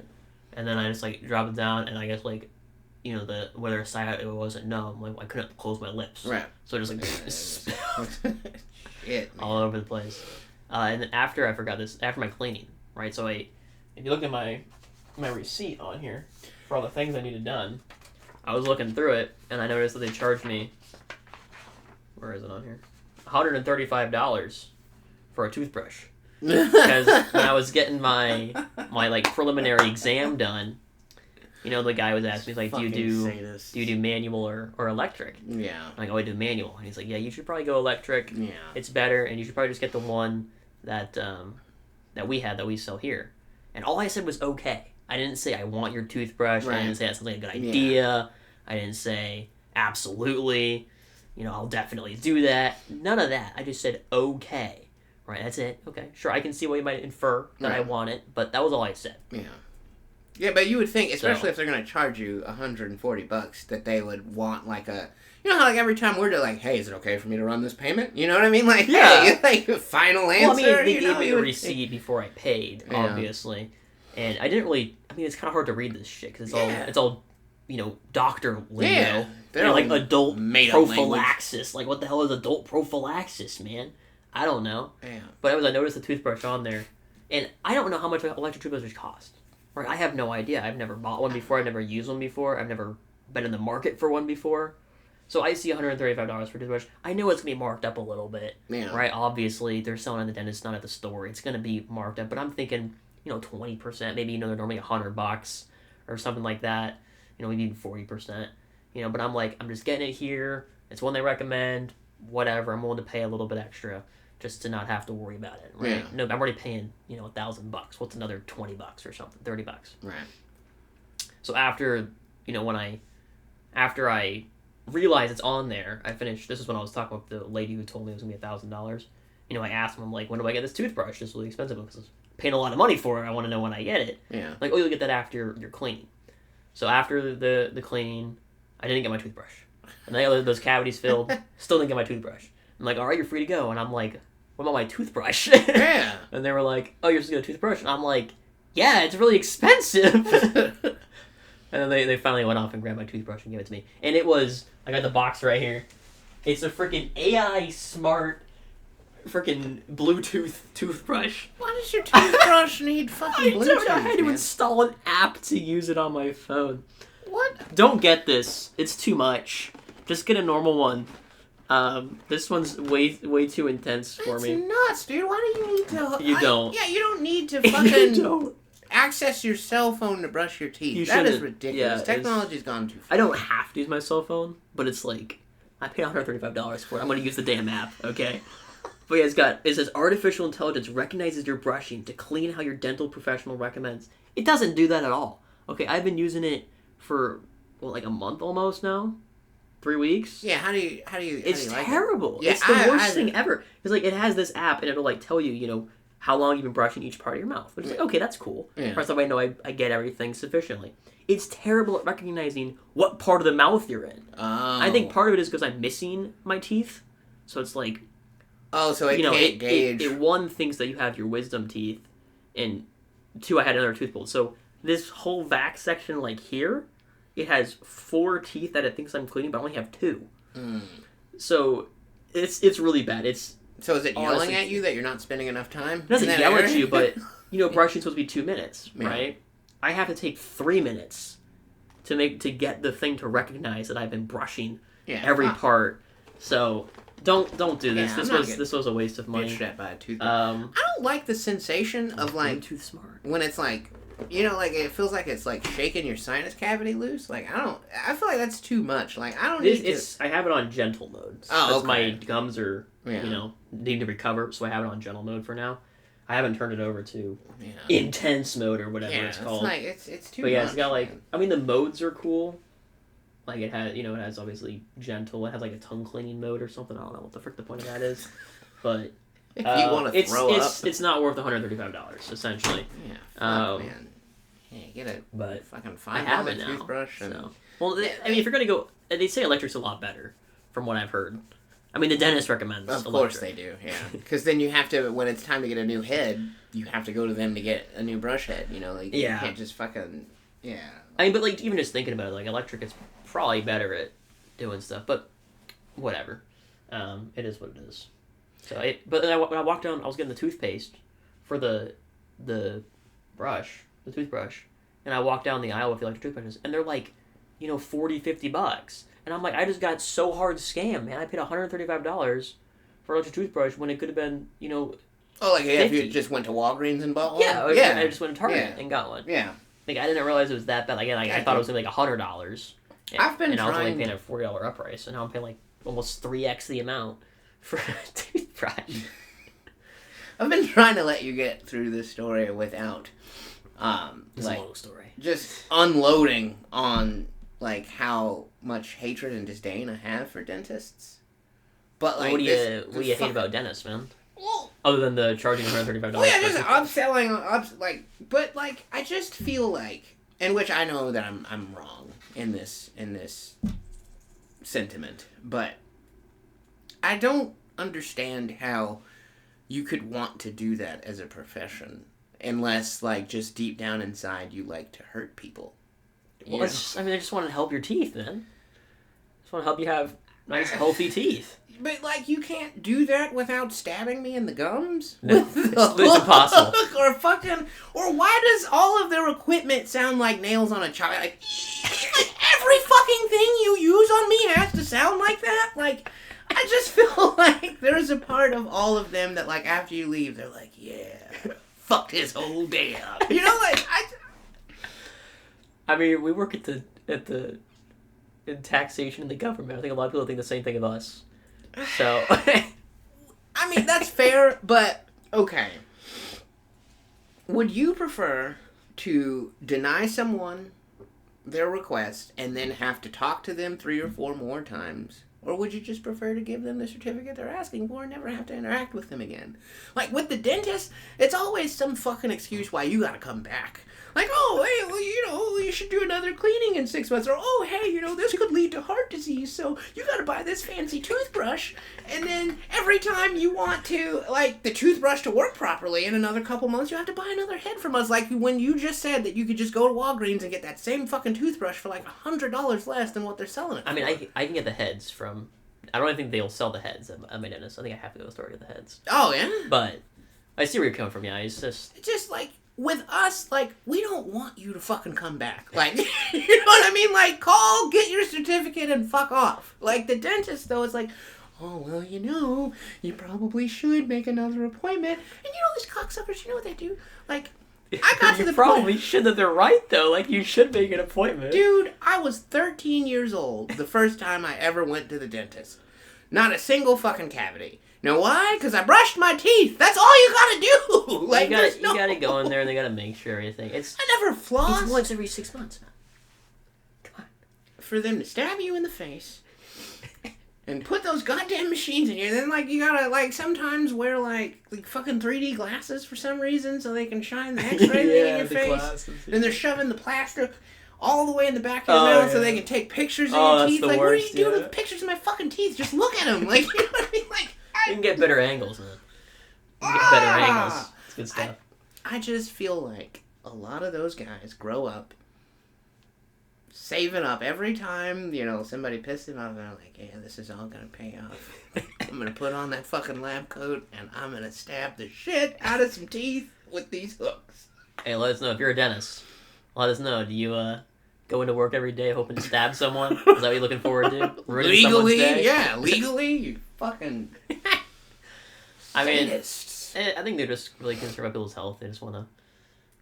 and then I just like dropped it down, and I guess like, the whether side it wasn't numb, like I couldn't close my lips, right? So it just like shit, all over the place. And then after my cleaning, right? So if you look at my receipt on here for all the things I needed done, I was looking through it, and I noticed that they charged me. Where is it on here? $135 for a toothbrush. Because when I was getting my like preliminary exam done, the guy was asking me, like, do you do manual or electric? Yeah. I'm like, oh, I do manual. And he's like, yeah, you should probably go electric. Yeah. It's better, and you should probably just get the one that we sell here. And all I said was okay. I didn't say I want your toothbrush. Right. I didn't say that sounds like a good idea. Yeah. I didn't say absolutely. I'll definitely do that. None of that. I just said, okay. Right, that's it. Okay, sure, I can see why you might infer that I want it, but that was all I said. Yeah. Yeah, but you would think, especially if they're going to charge you $140, that they would want, like, a... how, like, every time we're like, hey, is it okay for me to run this payment? You know what I mean? Like, hey, like, final answer. Well, I mean, they gave me a receipt before I paid, obviously. And I didn't really... I mean, it's kind of hard to read this shit, because it's all doctor lingo. Yeah. They're like adult prophylaxis. Like, what the hell is adult prophylaxis, man? I don't know. Yeah. But I noticed the toothbrush on there, and I don't know how much electric toothbrushes cost. Right? I have no idea. I've never bought one before. I've never used one before. I've never been in the market for one before. So I see $135 for a toothbrush. I know it's going to be marked up a little bit. Yeah. Right? Obviously, they're selling at the dentist, not at the store. It's going to be marked up, but I'm thinking, 20%. Maybe, they're normally $100 or something like that. Maybe even 40%. But I'm like, I'm just getting it here. It's one they recommend. Whatever. I'm willing to pay a little bit extra just to not have to worry about it. Right? Yeah. No, I'm already paying, $1,000. What's another $20 or something? $30. Right. So after I realized it's on there, I finished. This is when I was talking with the lady who told me it was gonna be $1,000. I asked him, I'm like, when do I get this toothbrush? It's really expensive because I'm paying a lot of money for it. I want to know when I get it. Yeah. Like, oh, you'll get that after your cleaning. So after the cleaning, I didn't get my toothbrush. And I got those cavities filled. Still didn't get my toothbrush. I'm like, all right, you're free to go. And I'm like, what about my toothbrush? Yeah. And they were like, oh, you're just going to get a toothbrush? And I'm like, yeah, it's really expensive. And then they finally went off and grabbed my toothbrush and gave it to me. And it was, I got the box right here. It's a freaking AI smart freaking Bluetooth toothbrush. Why does your toothbrush need fucking Bluetooth? I had to install an app to use it on my phone. What? Don't get this. It's too much. Just get a normal one. This one's way too intense for me. It's nuts, dude. Why do you need to... You don't. Yeah, you don't need to fucking access your cell phone to brush your teeth. That is ridiculous. Yeah, technology's gone too far. I don't have to use my cell phone, but it's like, I paid $135 for it. I'm going to use the damn app, okay? But yeah, it says artificial intelligence recognizes your brushing to clean how your dental professional recommends. It doesn't do that at all. Okay, I've been using it for, like a month almost now? 3 weeks? Yeah, how do you It's like terrible. It? Yeah, it's the worst thing ever. It's like, it has this app, and it'll like tell you, how long you've been brushing each part of your mouth. Which is like, okay, that's cool. Yeah. First of all, I know I get everything sufficiently. it's terrible at recognizing what part of the mouth you're in. Oh. I think part of it is because I'm missing my teeth, so it's like, oh, so it can't gauge. It one thinks that you have your wisdom teeth, and two, I had another tooth pulled. So this whole vac section, like here, it has 4 teeth that it thinks I'm cleaning, but I only have 2. So it's really bad. So is it yelling at you that you're not spending enough time? It doesn't yell at you, but brushing's supposed to be 2 minutes, right? I have to take 3 minutes to get the thing to recognize that I've been brushing every part. So don't do this. This was a waste of money. Bitched at by a toothbrush. I don't like the sensation of like tooth smart when it's like, like it feels like it's like shaking your sinus cavity loose. Like I feel like that's too much. Like I don't need I have it on gentle mode. Because my gums are need to recover, so I have it on gentle mode for now. I haven't turned it over to intense mode or whatever it's called. It's too much. But it's got the modes are cool. Like it has obviously gentle. It has like a tongue cleaning mode or something. I don't know what the frick the point of that is. But if you want to throw up, it's not worth $135 essentially. Yeah, man. Yeah, get a fucking $5 toothbrush. Well, if you're gonna go, they say electric's a lot better, from what I've heard. I mean, the dentist recommends electric. Of course they do, yeah. Because then you have to, when it's time to get a new head, you have to go to them to get a new brush head, you can't just fucking, I mean, but, even just thinking about it, electric is probably better at doing stuff, but whatever. It is what it is. So, but then when I walked down, I was getting the toothpaste for the toothbrush, and I walked down the aisle with the electric toothbrushes, and they're like, $40-$50. And I'm like, I just got so hard scammed, man. I paid $135 for an electric toothbrush when it could have been, Oh, like if you just went to Walgreens and bought one? Yeah, I just went to Target and got one. Yeah. I didn't realize it was that bad. I thought it was going to be $100. I've been trying... And I was only paying a $40 up price, and now I'm paying, almost 3x the amount for a toothbrush. I've been trying to let you get through this story without, it's a long story. Just unloading on... how much hatred and disdain I have for dentists. But, what do you hate about dentists, man? Well, other than the charging $135. Well, just upselling, but, I just feel like, in which I know that I'm wrong in this sentiment, but I don't understand how you could want to do that as a profession, unless, just deep down inside you like to hurt people. Well, I just want to help your teeth, man. I just want to help you have nice, healthy teeth. But, you can't do that without stabbing me in the gums? No, it's impossible. Or why does all of their equipment sound like nails on a chalk? Every fucking thing you use on me has to sound like that? I just feel like there's a part of all of them that, after you leave, they're like, yeah, fucked his whole day up. I mean, we work in taxation in the government. I think a lot of people think the same thing of us. So, I mean, that's fair, but okay. Would you prefer to deny someone their request and then have to talk to them 3 or 4 more times? Or would you just prefer to give them the certificate they're asking for and never have to interact with them again? With the dentist, it's always some fucking excuse why you gotta come back. Oh, hey, well, you should do another cleaning in 6 months. Or, oh, hey, this could lead to heart disease, so you gotta buy this fancy toothbrush. And then every time you want to, the toothbrush to work properly in another couple months, you have to buy another head from us. When you just said that you could just go to Walgreens and get that same fucking toothbrush for, $100 less than what they're selling it for. I mean, I can get the heads from... I don't think they'll sell the heads at my dentist. I think I have to go to the store to get the heads. Oh, yeah? But I see where you're coming from, yeah. It's just... With us, we don't want you to fucking come back. You know what I mean? Call, get your certificate, and fuck off. The dentist, though, is oh, well, you probably should make another appointment. And these cocksuckers, what they do? I got to the probably should that they're right, though. You should make an appointment. Dude, I was 13 years old the first time I ever went to the dentist. Not a single fucking cavity. Know why? Because I brushed my teeth. That's all you gotta do. You gotta go in there and they gotta make sure everything. I never flossed. It's once every 6 months, man. Come on. For them to stab you in the face and put those goddamn machines in you, and then you gotta sometimes wear fucking 3D glasses for some reason so they can shine the X-ray thing in your face. Glasses, yeah. Then they're shoving the plastic all the way in the back of your mouth so they can take pictures of your teeth. Like, what are you doing with pictures of my fucking teeth? Just look at them. Like, you know what I mean? Like, you can get better angles, man. You can get better angles. It's good stuff. I just feel like a lot of those guys grow up saving up every time, you know, somebody pissed them off. They're like, yeah, this is all going to pay off. I'm going to put on that fucking lab coat and I'm going to stab the shit out of some teeth with these hooks. Hey, let us know if you're a dentist. Let us know. Do you go into work every day hoping to stab someone? Is that what you're looking forward to? Legally, yeah, legally, you fucking. I mean, I think they're just really concerned about people's health. They just want to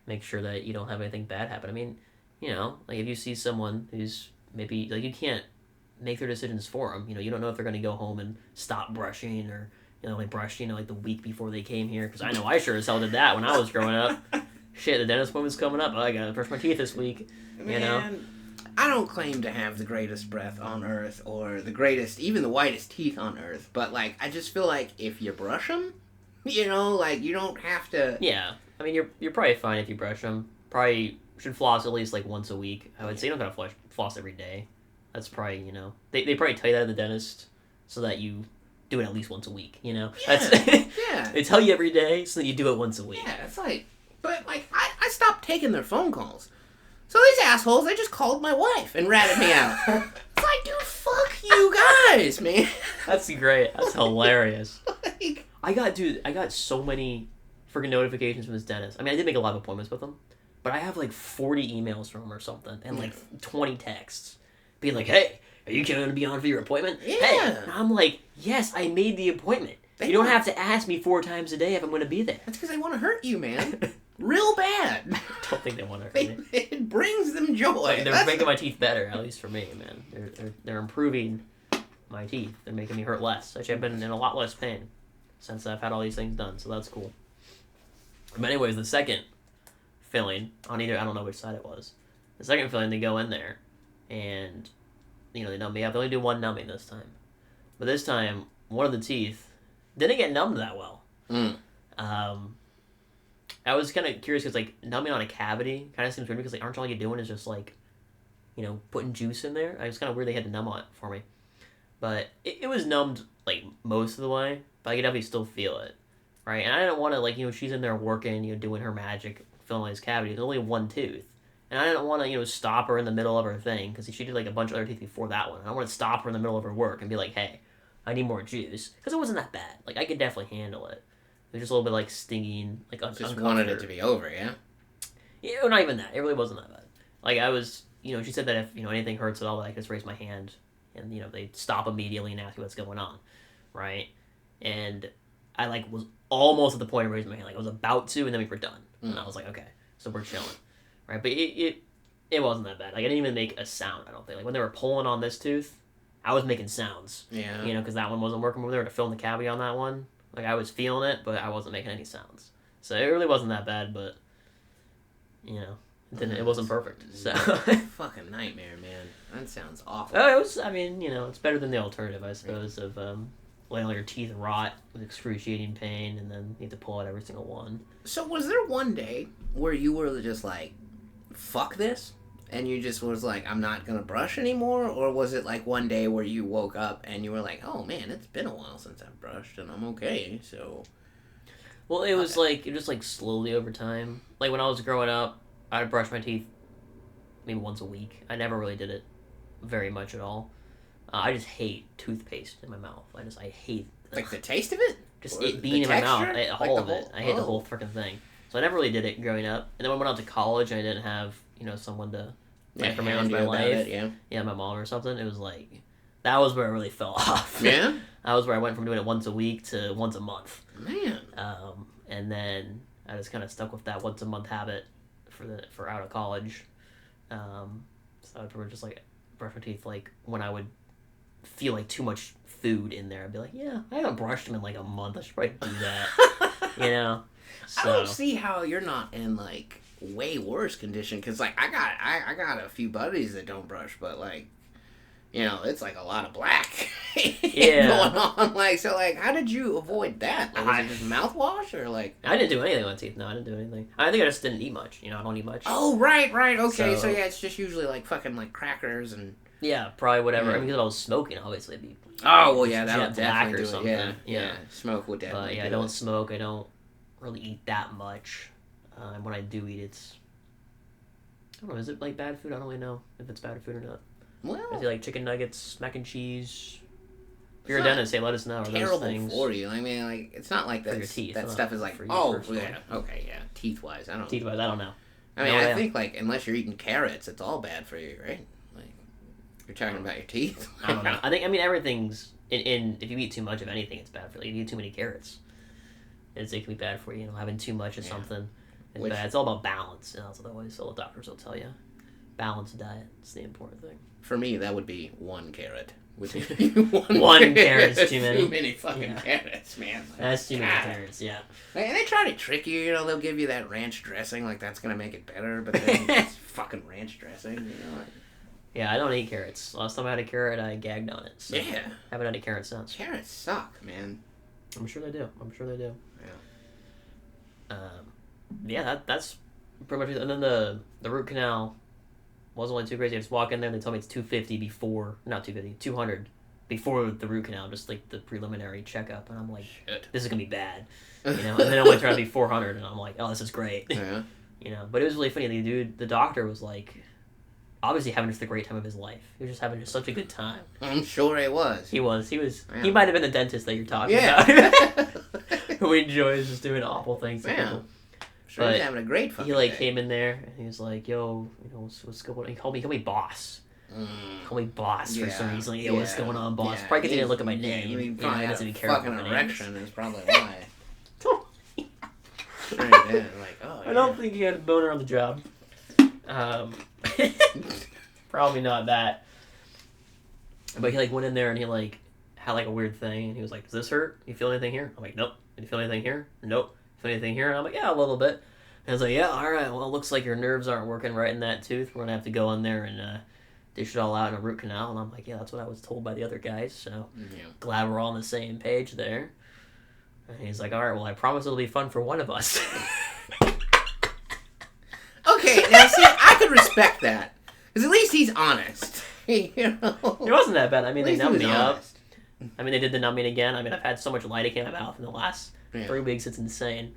make sure that you don't have anything bad happen. I mean, you know, like if you see someone who's maybe like you can't make their decisions for them. You know, you don't know if they're going to go home and stop brushing or like brush, like the week before they came here. Because I know I sure as hell did that when I was growing up. Shit, the dentist appointment's coming up. Oh, I gotta brush my teeth this week. Man, I don't claim to have the greatest breath on earth or the greatest, even the whitest teeth on earth. But, like, I just feel like if you brush them, like, you don't have to... Yeah. I mean, you're probably fine if you brush them. Probably should floss at least, like, once a week. I would say you don't gotta floss every day. That's probably, They probably tell you that at the dentist so that you do it at least once a week, Yeah, That's, They tell you every day so that you do it once a week. Yeah, it's like... But, like, I stopped taking their phone calls. So these assholes, they just called my wife and ratted me out. It's like, dude, fuck you guys, man. That's great. That's hilarious. Like, I got so many freaking notifications from this dentist. I mean, I did make a lot of appointments with him, but I have like 40 emails from him or something, and like 20 texts being like, hey, are you going to be on for your appointment? Yeah. Hey. And I'm like, yes, I made the appointment. You don't have to ask me 4 times a day if I'm going to be there. That's because they want to hurt you, man. Real bad. I don't think they want to hurt me. It brings them joy. They're making my teeth better, at least for me, man. They're improving my teeth. They're making me hurt less. Actually, I've been in a lot less pain since I've had all these things done, so that's cool. But anyways, the second filling, I don't know which side it was. The second filling, they go in there, and, they numb me up. They only do one numbing this time. But this time, one of the teeth didn't get numbed that well. I was kind of curious because, like, numbing on a cavity kind of seems weird because, like, aren't all you're doing is just, like, putting juice in there? It was kind of weird they had to numb on it for me. But it was numbed, like, most of the way, but I could definitely still feel it, right? And I didn't want to, like, she's in there working, doing her magic, filling his cavity. There's only one tooth. And I didn't want to, stop her in the middle of her thing because she did, like, a bunch of other teeth before that one. I want to stop her in the middle of her work and be like, hey, I need more juice. Because it wasn't that bad. Like, I could definitely handle it. It was just a little bit, like, stinging, like, just wanted it to be over, yeah? Yeah, not even that. It really wasn't that bad. Like, I was, she said that if, anything hurts at all, that I could just raise my hand and, they'd stop immediately and ask me what's going on, right? And I, like, was almost at the point of raising my hand. Like, I was about to, and then we were done. And I was like, okay, so we're chilling, right? But it wasn't that bad. Like, I didn't even make a sound, I don't think. Like, when they were pulling on this tooth, I was making sounds. Yeah. Because that one wasn't working. When they were to fill in the cavity on that one, like, I was feeling it, but I wasn't making any sounds. So it really wasn't that bad, but, it wasn't perfect. So fucking nightmare, man. That sounds awful. It was, it's better than the alternative, I suppose, of letting all your teeth rot with excruciating pain, and then you have to pull out every single one. So was there one day where you were just like, fuck this? And you just was like, I'm not going to brush anymore? Or was it like one day where you woke up and you were like, oh man, it's been a while since I've brushed and I'm okay, so... Well, it was like slowly over time. Like when I was growing up, I'd brush my teeth maybe once a week. I never really did it very much at all. I just hate toothpaste in my mouth. I hate... Like the taste of it? Just it being in my mouth. All of it. I hate the whole freaking thing. So I never really did it growing up. And then when I went out to college and I didn't have, someone to reprimand my life. Yeah, my mom or something. It was like, that was where it really fell off. Yeah? That was where I went from doing it once a week to once a month. Man. And then I just kind of stuck with that once a month habit for out of college. So I would probably just like brush my teeth like when I would feel like too much food in there. I'd be like, yeah, I haven't brushed them in like a month. I should probably do that. So, I don't see how you're not in like way worse condition because like I got a few buddies that don't brush, but like it's like a lot of black. Yeah. going on. Like, so, like, how did you avoid that? Like, was it just mouthwash or like? I didn't do anything with my teeth. No, I didn't do anything. I think I just didn't eat much. You know, I don't eat much. Oh, right. Okay, so So- yeah, it's just usually like fucking like crackers and. Yeah, probably whatever. Yeah. I mean, because I was smoking, obviously, it'd be Oh well, yeah, that'll jet black definitely or do something. it. Yeah, smoke would definitely. But yeah, do I don't it. smoke. I don't really eat that much. And when I do eat, it's I don't know. Is it like bad food? I don't really know if it's bad food or not. Well, Is it like chicken nuggets, mac and cheese? If you're a It's not dentist, hey, let us know. Are those terrible things for you. I mean, like, it's not like For that. your teeth, That not stuff is like, for you oh personally. yeah, okay, yeah, teeth wise, I don't. teeth wise? I don't know. I mean, No, I yeah. think like unless you're eating carrots, it's all bad for you, right? Like, you're talking about your teeth. I don't know. I mean everything's in if you eat too much of anything, it's bad for you. If you eat too many carrots, it can be bad for you. You know, having too much of Yeah. something is Which- bad. It's all about balance. You know, that's what all the doctors will tell you. Balanced diet is the important thing. For me, that would be one carrot. Would be one, One carrot's too many. Too many fucking Yeah. carrots, man. Like, That's too many God. carrots. Yeah. And they try to trick you. You know, they'll give you that ranch dressing, like that's gonna make it better, but then it's fucking ranch dressing. You know. Like, Yeah, I don't eat carrots. Last time I had a carrot, I gagged on it. So yeah, haven't had a carrot since. carrots suck, man. I'm sure they do. Yeah. That's pretty much it. And then the root canal wasn't really too crazy. I just walk in there and they tell me it's 250 before, not 250, 200 before the root canal, just like the preliminary checkup. And I'm like, Shit. this is gonna be bad, you know. And then it only turned out to be 400, and I'm like, oh, this is great, Yeah. you know. But it was really funny. The doctor was like, obviously having just the great time of his life. He was just having just such a good time. I'm sure it was. He was. Yeah. He might have been the dentist that you're talking Yeah. about, who enjoys just doing awful things to Yeah. people. Sure, he's But having a great fucking He like day. came in there and he was like, "Yo, you know what's going on?" He called me boss. Call me boss for some reason. Like, yo, what's going on, boss? Yeah, Probably because he he's- didn't look at my yeah, name. He You know, probably he had doesn't a even care about fucking my name. erection is probably why. Sure he did. Like, oh, I don't think he had a boner on the job. Probably not that. But he like went in there and he like had like a weird thing and he was like, "Does this hurt? You feel anything here?" I'm like, "Nope." "Do you feel anything here?" "Nope." "Feel anything here?" And I'm like, "Yeah, a little bit." And I was like, "Yeah, all right. Well, it looks like your nerves aren't working right in that tooth. We're gonna have to go in there and dish it all out in a root canal." And I'm like, "Yeah, that's what I was told by the other guys. So Yeah. glad we're all on the same page there." And he's like, "All right. Well, I promise it'll be fun for one of us." Okay, now see, I could respect that. Because at least he's honest. You know? It wasn't that bad. I mean, At they least he numbed was me up. honest. I mean, they did the numbing again. I mean, I've had so much lidocaine in my mouth in the last Yeah. 3 weeks. It's insane.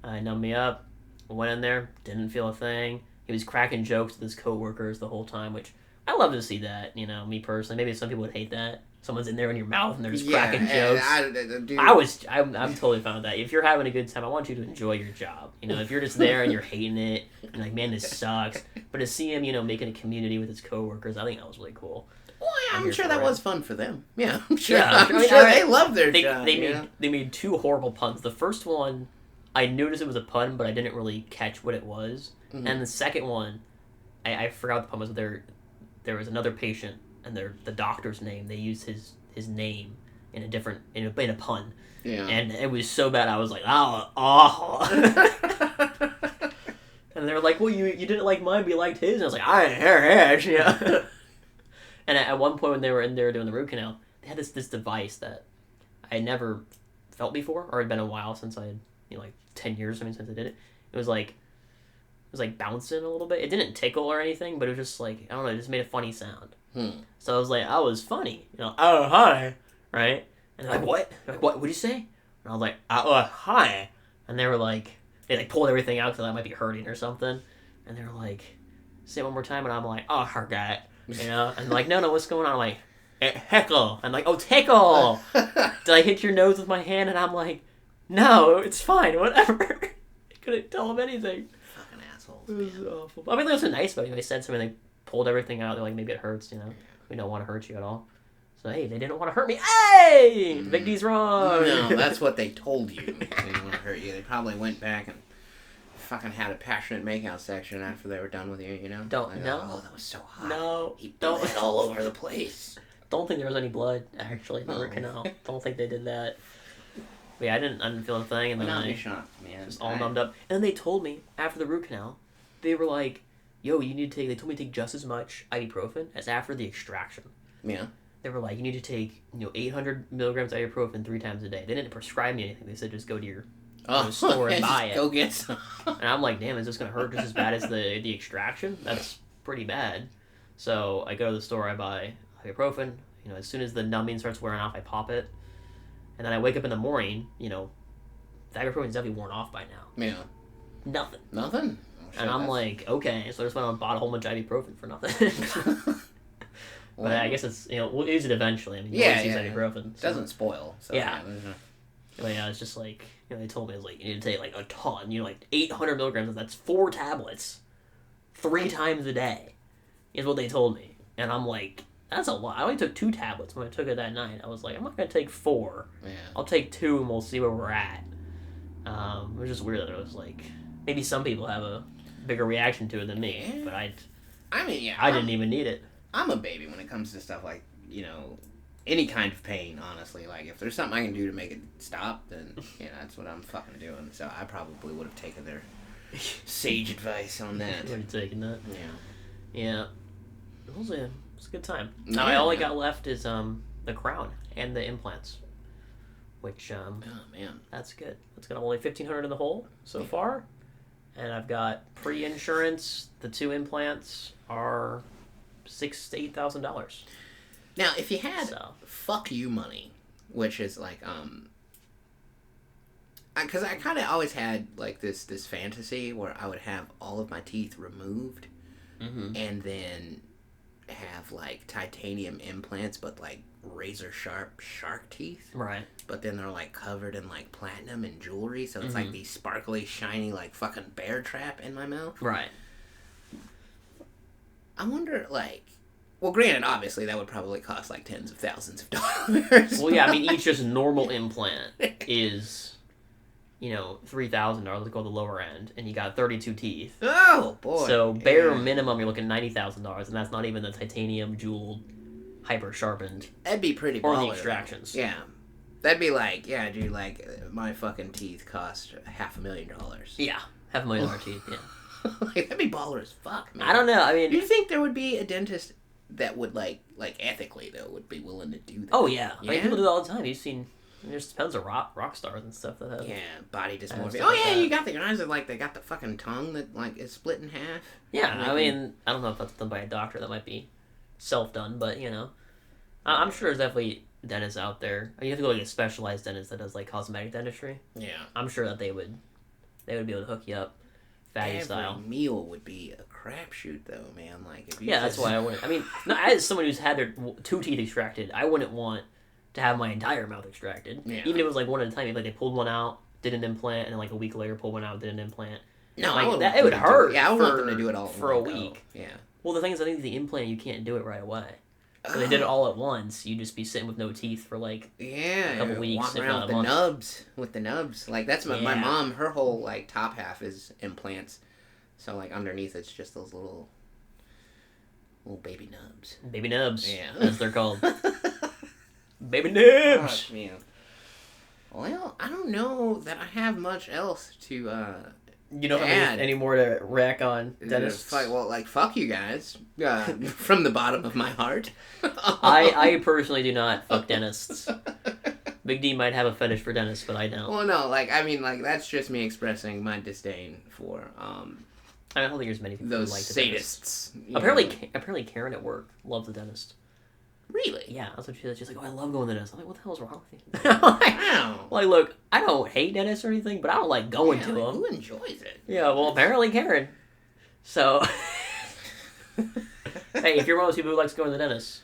Numbed me up. Went in there. Didn't feel a thing. He was cracking jokes with his coworkers the whole time, which I love to see that. You know, me personally. Maybe some people would hate that. Someone's in there in your mouth and they're just cracking jokes. Dude, I'm totally fine with that. If you're having a good time, I want you to enjoy your job. You know, if you're just there and you're hating it, and like, man, this sucks. But to see him, you know, making a community with his coworkers, I think that was really cool. Well, yeah, I'm I'm here sure for that it. was fun for them. Yeah, I'm sure. Yeah, I'm I mean, sure I- they love their They job. they you made know? they made 2 horrible puns. The first one, I noticed it was a pun, but I didn't really catch what it was. Mhm. And the second one, I forgot what the pun was. There was another patient, and the doctor's name. They used his name in a pun, Yeah. and it was so bad. I was like, oh, awful. And they were like, well, you didn't like mine, but you liked his. And I was like, I didn't hear his, yeah. And at one point when they were in there doing the root canal, they had this device that I had never felt before, or it had been a while since I had, you know, like 10 years, since I did it. It was like bouncing a little bit. It didn't tickle or anything, but it was just like, I don't know, it just made a funny sound. So I was like, I was funny, you know, oh, hi, right? And they're like, what? They're like, what'd you say? And I was like, hi. And they were like, they like pulled everything out because I might be hurting or something. And they were like, say it one more time. And I'm like, oh, I forgot. You know? And they're like, no, what's going on? I'm like, heckle. I'm like, oh, tickle. Did I hit your nose with my hand? And I'm like, no, it's fine, whatever. I couldn't tell them anything. Fucking assholes. It was Man. awful. I mean, they were so nice about it. They said something, they pulled everything out. They're like, maybe it hurts, you know? We don't want to hurt you at all. So, hey, they didn't want to hurt me. Hey! Big D's wrong! No, that's what they told you. They didn't want to hurt you. They probably went back and fucking had a passionate makeout section after they were done with you, you know? Don't- Like, no. Oh, that was so hot. No, He don't. bled all over the place. Don't think there was any blood, actually, in the Oh. root canal. Don't think they did that. But yeah, I didn't feel a thing, and then Not I be shocked, man. just all numbed up. And then they told me, after the root canal, they were like, yo, you need to take, they told me to take just as much ibuprofen as after the extraction. Yeah. they were like, you need to take 800 milligrams of ibuprofen 3 times a day. They didn't prescribe me anything. They said just go to your store and buy it. Go get some. And I'm like, damn, is this gonna hurt just as bad as the extraction? That's pretty bad. So I go to the store, I buy ibuprofen. As soon as the numbing starts wearing off, I pop it, and then I wake up in the morning. The ibuprofen's definitely worn off by now. Yeah. Nothing. Nothing. And I'm like, okay, so I just went out and bought a whole bunch of ibuprofen for nothing. But I guess it's, we'll use it eventually. I mean, you always use ibuprofen. So. It doesn't spoil. So yeah. But yeah, it's just like, they told me, it was like, you need to take like a ton, like 800 milligrams, that's 4 tablets 3 times a day, is what they told me. And I'm like, that's a lot. I only took 2 tablets when I took it that night. I was like, I'm not going to take 4. Yeah. I'll take 2 and we'll see where we're at. It was just weird that it was like, maybe some people have a bigger reaction to it than me, but I didn't even need it. I'm a baby when it comes to stuff like, any kind of pain, honestly. Like, if there's something I can do to make it stop, then, that's what I'm fucking doing. So I probably would have taken their sage advice on that. You would have taken that? Yeah. Yeah. It was a good time. Now, all I got left is the crown and the implants, which, oh, man. that's good. That's got only $1,500 in the hole so far. And I've got pre-insurance. The 2 implants are $6,000 to $8,000. Now, if you had fuck you money, which is like, because I kind of always had like this fantasy where I would have all of my teeth removed, and then have like titanium implants, but like razor sharp shark teeth. Right. But then they're like covered in like platinum and jewelry, so it's like these sparkly, shiny, like fucking bear trap in my mouth. Right. I wonder, like, well, granted, obviously that would probably cost like tens of thousands of dollars. Well, yeah, I mean, each just normal implant is, $3,000. Let's go the lower end, and you got 32 teeth. Oh boy! So bare minimum, you're looking $90,000, and that's not even the titanium jeweled, hyper sharpened. That'd be pretty. Or baller, the extractions. Yeah, that'd be like, yeah, dude, like my fucking teeth cost $500,000. Yeah, $500,000 teeth. Yeah. Like, that'd be baller as fuck, man. I don't know. I mean, do you think there would be a dentist that would like ethically though would be willing to do that? Oh yeah, yeah? I mean, people do it all the time. You've seen. There's tons of rock stars and stuff that have. Yeah, body dysmorphia. Oh Oh yeah, like you got the guys that like they got the fucking tongue that like is split in half. Yeah, I mean, I don't know if that's done by a doctor. That might be self-done, but I'm sure there's definitely dentists out there. You have to go like a specialized dentist that does like cosmetic dentistry. Yeah, I'm sure that they would be able to hook you up, fatty style. Every meal would be a crapshoot though, man. Like if you that's why I wouldn't. I mean, as someone who's had their 2 teeth extracted, I wouldn't want to have my entire mouth extracted. Yeah. Even if it was like one at a time, like they pulled one out, did an implant, and then like a week later pulled one out, did an implant. No, like, it would hurt. I would want them to do it all for a week. Yeah. Well, the thing is, I think the implant you can't do it right away. If they did it all at once, you'd just be sitting with no teeth for like a couple weeks, walking if around not a month. with the nubs. Like that's my mom. Her whole like top half is implants, so like underneath it's just those little baby nubs. Baby nubs, yeah, as they're called. Baby nubs. Gosh, man. Well, I don't know that I have much else to. You don't have any more to rack on dentists? Well, like, fuck you guys. From the bottom of my heart. I personally do not fuck dentists. Big D might have a fetish for dentists, but I don't. Well, no, like, I mean, like, that's just me expressing my disdain for, I don't think there's many people those who like the sadists. Apparently Karen at work loves the dentist. Really? Yeah, that's what she said. She's like, oh, I love going to the dentist. I'm like, what the hell's wrong with you? Wow. Like, look, I don't hate dentists or anything, but I don't like going to them. Who enjoys it? Yeah, well, apparently Karen. So, hey, if you're one of those people who likes going to the dentist,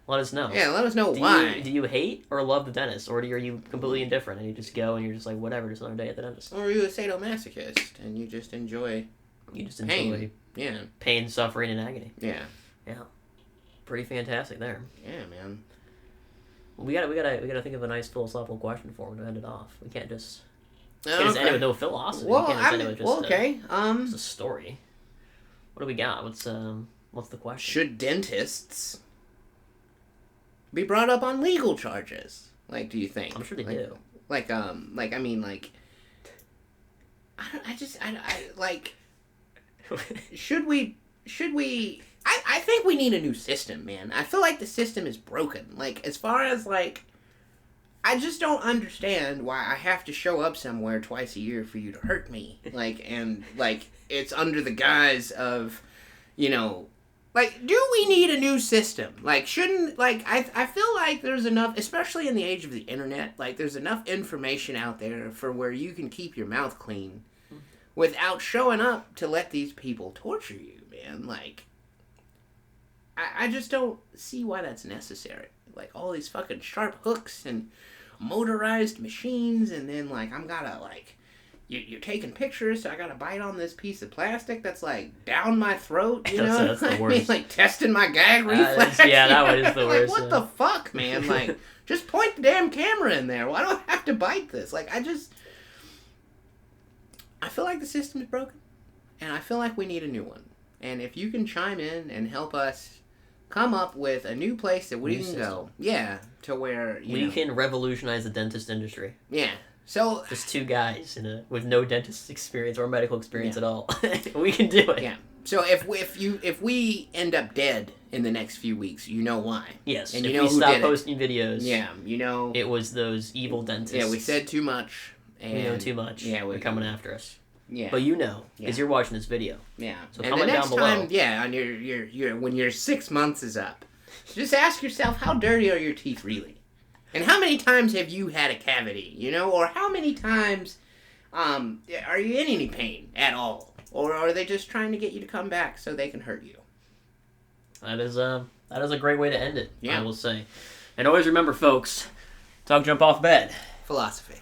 let us know. Yeah, let us know why. Do you hate or love the dentist? Or are you completely indifferent and you just go and you're just like, whatever, just another day at the dentist? Or are you a sadomasochist and you just enjoy pain. Yeah. Pain, suffering, and agony. Yeah. Yeah. Pretty fantastic there. Yeah, man. We gotta think of a nice philosophical question for him to end it off. We can't just end it with no philosophy. Well, we can't just end it with just okay. Just a story. What do we got? What's the question? Should dentists be brought up on legal charges? Like, do you think? I'm sure they do. I mean, should we should we... I think we need a new system, man. I feel like the system is broken. Like, as far as, like... I just don't understand why I have to show up somewhere twice a year for you to hurt me. Like, and, like, it's under the guise of, you know... Like, do we need a new system? Like, shouldn't... Like, I feel like there's enough... Especially in the age of the internet, like, there's enough information out there for where you can keep your mouth clean without showing up to let these people torture you, man. Like... I just don't see why that's necessary. Like, all these fucking sharp hooks and motorized machines, and then, like, I'm gotta, like... You're taking pictures, so I gotta bite on this piece of plastic that's, like, down my throat, you know? That's the worst. I mean, like, testing my gag reflex. That one is the like, worst. what the fuck, man? Like, just point the damn camera in there. Why do I have to bite this? Like, I feel like the system's broken, and I feel like we need a new one. And if you can chime in and help us come up with a new place that we can go. Yeah, to where, we can revolutionize the dentist industry. Yeah. So just two guys with no dentist experience or medical experience at all. We can do it. Yeah. So if we end up dead in the next few weeks, you know why. Yes. And if you know we who stop did posting videos. Yeah. You know. It was those evil dentists. Yeah. We said too much. And we know too much. Yeah. They're coming after us. Yeah. But because you're watching this video. Yeah. So and comment the next down below. time, yeah, on your when your 6 months is up, just ask yourself, how dirty are your teeth really? And how many times have you had a cavity, you know? Or how many times are you in any pain at all? Or are they just trying to get you to come back so they can hurt you? That is a great way to end it, yeah. I will say. And always remember, folks, talk jump off bed. Philosophy.